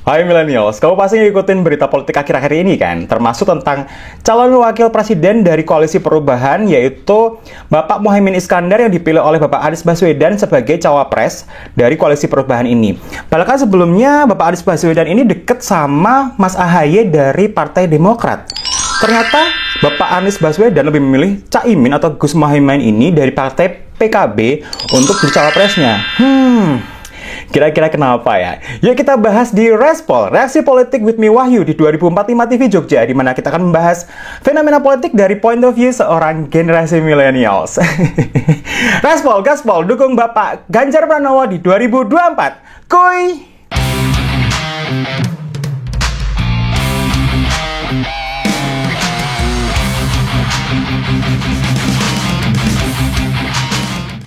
Hai millennials, kamu pasti ngikutin berita politik akhir-akhir ini kan? Termasuk tentang calon wakil presiden dari Koalisi Perubahan, yaitu Bapak Muhaimin Iskandar yang dipilih oleh Bapak Anies Baswedan sebagai cawapres dari Koalisi Perubahan ini. Bahkan sebelumnya Bapak Anies Baswedan ini deket sama Mas AHY dari Partai Demokrat. Ternyata Bapak Anies Baswedan lebih memilih Caimin atau Gus Muhaimin ini dari Partai PKB untuk jadi cawapresnya. Kira-kira kenapa ya? Yuk kita bahas di Respol, Reaksi Politik with me Wahyu di 2045 TV Jogja, di mana kita akan membahas fenomena politik dari point of view seorang generasi millennials. Respol, gaspol, dukung Bapak Ganjar Pranowo di 2024. Kuy!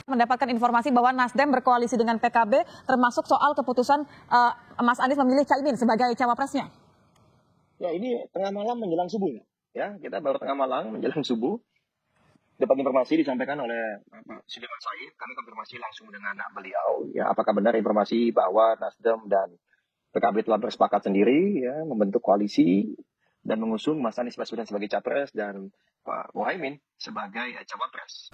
Mendapatkan informasi bahwa Nasdem berkoalisi dengan PKB termasuk soal keputusan Mas Anies memilih Caimin sebagai cawapresnya. Ya, ini tengah malam menjelang subuh ya. Kita baru tengah malam menjelang subuh dapat informasi disampaikan oleh Pak Sudirman Said. Kami konfirmasi langsung dengan beliau ya, apakah benar informasi bahwa Nasdem dan PKB telah bersepakat sendiri ya membentuk koalisi dan mengusung Mas Anies Baswedan sebagai capres dan Pak Muhaimin sebagai cawapres.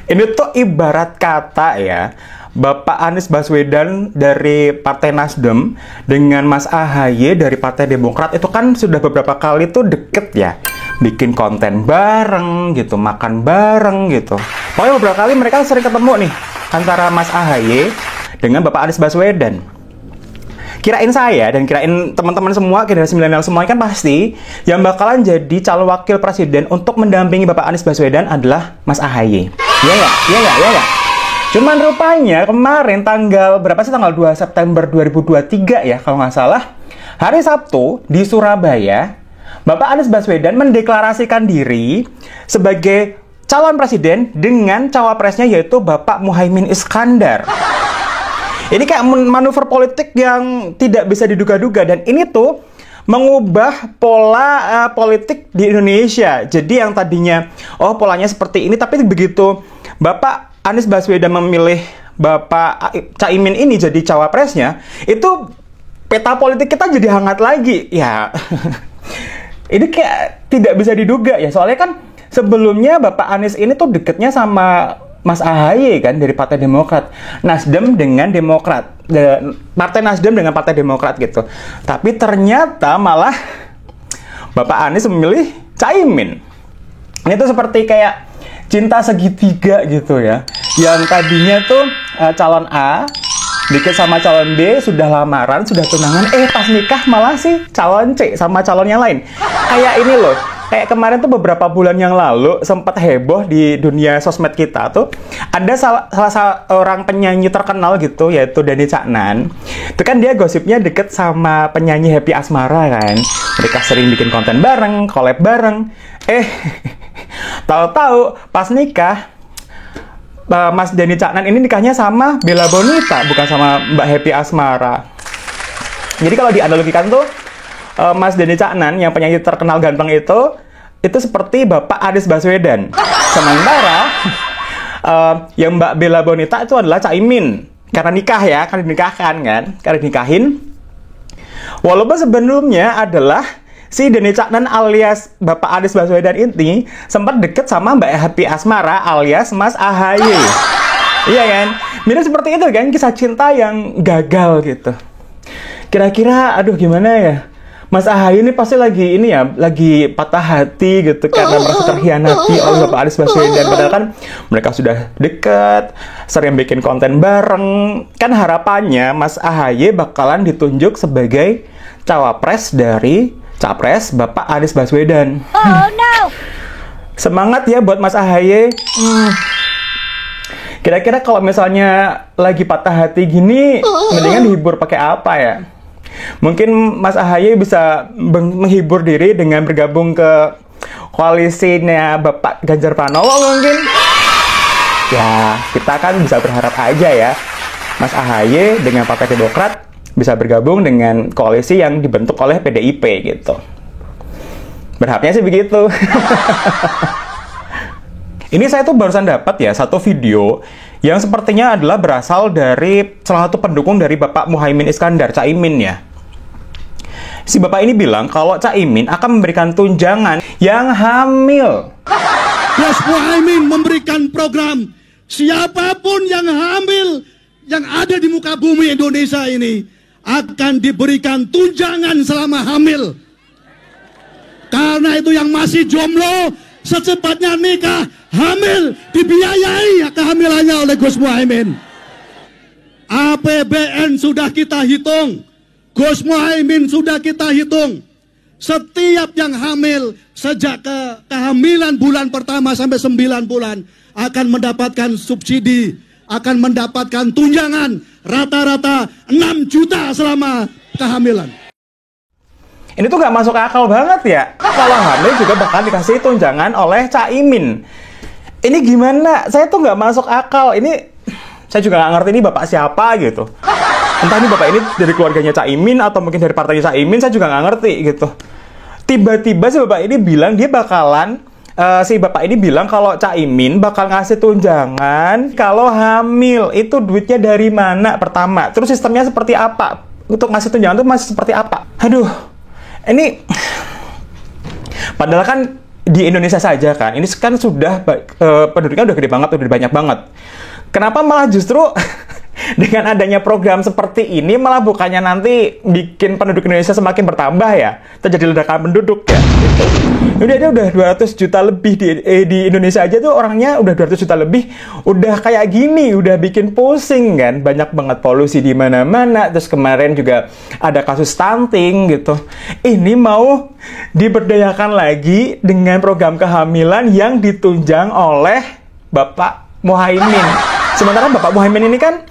Ini tuh ibarat kata ya, Bapak Anies Baswedan dari Partai Nasdem dengan Mas AHY dari Partai Demokrat itu kan sudah beberapa kali tuh deket ya, bikin konten bareng gitu, makan bareng gitu. Pokoknya beberapa kali mereka sering ketemu nih antara Mas AHY dengan Bapak Anies Baswedan. Kirain saya dan kirain teman-teman semua, generasi milenial semua kan pasti yang bakalan jadi calon wakil presiden untuk mendampingi Bapak Anies Baswedan adalah Mas AHY. Iya nggak? Iya nggak? Iya nggak? Cuman rupanya kemarin tanggal 2 September 2023 ya kalau nggak salah, hari Sabtu di Surabaya, Bapak Anies Baswedan mendeklarasikan diri sebagai calon presiden dengan cawapresnya yaitu Bapak Muhaimin Iskandar. Ini kayak manuver politik yang tidak bisa diduga-duga, dan ini tuh mengubah pola politik di Indonesia. Jadi yang tadinya polanya seperti ini, tapi begitu Bapak Anies Baswedan memilih Bapak Caimin ini jadi cawapresnya, itu peta politik kita jadi hangat lagi. Ya, ini kayak tidak bisa diduga ya. Soalnya kan sebelumnya Bapak Anies ini tuh deketnya sama Mas AHY kan dari Partai Demokrat, Nasdem dengan Demokrat, Partai Nasdem dengan Partai Demokrat gitu. Tapi ternyata malah Bapak Anies memilih Caimin. Ini tuh seperti kayak cinta segitiga gitu ya. Yang tadinya tuh calon A deket sama calon B, sudah lamaran, sudah tunangan, pas nikah malah sih calon C sama calon yang lain. Kayak ini loh. Kayak kemarin tuh beberapa bulan yang lalu sempat heboh di dunia sosmed kita tuh ada salah seorang penyanyi terkenal gitu yaitu Dani Caknan. Itu kan dia gosipnya deket sama penyanyi Happy Asmara kan. Mereka sering bikin konten bareng, collab bareng. Tahu-tahu pas nikah Mas Dani Caknan ini nikahnya sama Bella Bonita, bukan sama Mbak Happy Asmara. Jadi kalau dianalogikan tuh Mas Dani Caknan yang penyanyi terkenal ganteng itu seperti Bapak Anies Baswedan. Sementara yang Mbak Bella Bonita itu adalah Caimin. Karena nikah ya, karena dinikahkan kan, karena dinikahin. Walaupun sebelumnya adalah si Dani Caknan alias Bapak Anies Baswedan ini sempat deket sama Mbak Happy Asmara alias Mas AHY. Iya kan? Mirip seperti itu kan, kisah cinta yang gagal gitu. Kira-kira aduh gimana ya? Mas AHY ini pasti lagi patah hati gitu karena merasa terkhianati oleh Bapak Anies Baswedan. Padahal kan mereka sudah dekat, sering bikin konten bareng. Kan harapannya Mas AHY bakalan ditunjuk sebagai cawapres dari capres Bapak Anies Baswedan. Oh no! Semangat ya buat Mas AHY. Kira-kira kalau misalnya lagi patah hati gini, mendingan dihibur pakai apa ya? Mungkin Mas AHY bisa menghibur diri dengan bergabung ke koalisinya Bapak Ganjar Pranowo mungkin. Ya, kita kan bisa berharap aja ya. Mas AHY dengan Partai Demokrat bisa bergabung dengan koalisi yang dibentuk oleh PDIP gitu. Berharapnya sih begitu. Ini saya tuh barusan dapat ya satu video yang sepertinya adalah berasal dari salah satu pendukung dari Bapak Muhaimin Iskandar, Caimin ya. Si Bapak ini bilang kalau Caimin akan memberikan tunjangan yang hamil. Gus Muhaimin memberikan program siapapun yang hamil yang ada di muka bumi Indonesia ini akan diberikan tunjangan selama hamil. Karena itu yang masih jomblo secepatnya nikah, hamil, dibiayai kehamilannya oleh Gus Muhaimin. APBN sudah kita hitung, Gus Muhaimin sudah kita hitung. Setiap yang hamil sejak kehamilan bulan pertama sampai 9 bulan akan mendapatkan subsidi, akan mendapatkan tunjangan rata-rata 6 juta selama kehamilan. Ini tuh nggak masuk akal banget ya. Kalau hamil juga bakal dikasih tunjangan oleh Caimin. Ini gimana? Saya tuh nggak masuk akal. Ini saya juga nggak ngerti ini bapak siapa gitu. Entah ini bapak ini dari keluarganya Caimin atau mungkin dari partainya Caimin, saya juga nggak ngerti gitu. Tiba-tiba si bapak ini bilang dia bakalan kalau Caimin bakal ngasih tunjangan kalau hamil. Itu duitnya dari mana pertama? Terus sistemnya seperti apa? Untuk ngasih tunjangan itu masih seperti apa? Aduh. Ini padahal kan di Indonesia saja kan, ini kan sudah penduduknya udah gede banget, udah banyak banget. Kenapa malah justru dengan adanya program seperti ini malah bukannya nanti bikin penduduk Indonesia semakin bertambah ya, terjadi ledakan penduduk ya? Gitu. Udah 200 juta lebih di Indonesia aja tuh orangnya udah 200 juta lebih, udah kayak gini, udah bikin pusing kan, banyak banget polusi di mana-mana. Terus kemarin juga ada kasus stunting gitu. Ini mau diberdayakan lagi dengan program kehamilan yang ditunjang oleh Bapak Muhaimin. Sementara Bapak Muhaimin ini kan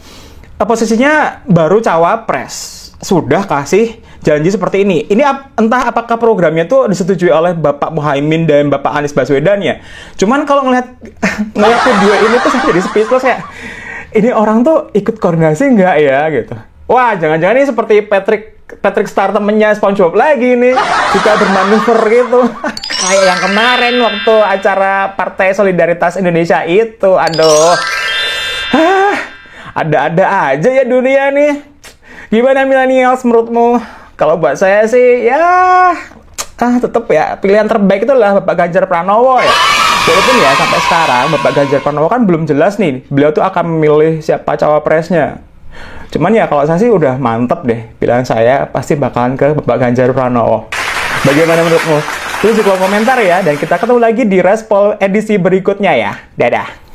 posisinya baru cawapres, sudah kasih janji seperti ini. Ini entah apakah programnya tuh disetujui oleh Bapak Muhaimin dan Bapak Anies Baswedan ya. Cuman kalau ngeliat video ini tuh saya jadi speechless ya. Ini orang tuh ikut koordinasi nggak ya gitu. Wah, jangan-jangan ini seperti Patrick Star temennya SpongeBob lagi nih, juga bermanuver gitu. Kayak yang kemarin waktu acara Partai Solidaritas Indonesia itu. Aduh. Ada-ada aja ya dunia nih. Gimana millennials menurutmu? Kalau buat saya sih ya tetap ya pilihan terbaik itu adalah Bapak Ganjar Pranowo ya. Walaupun ya sampai sekarang Bapak Ganjar Pranowo kan belum jelas nih beliau tuh akan memilih siapa cawapresnya. Cuman ya kalau saya sih udah mantep deh, pilihan saya pasti bakalan ke Bapak Ganjar Pranowo. Bagaimana menurutmu? Tulis di kolom komentar ya, dan kita ketemu lagi di Respol edisi berikutnya ya. Dadah.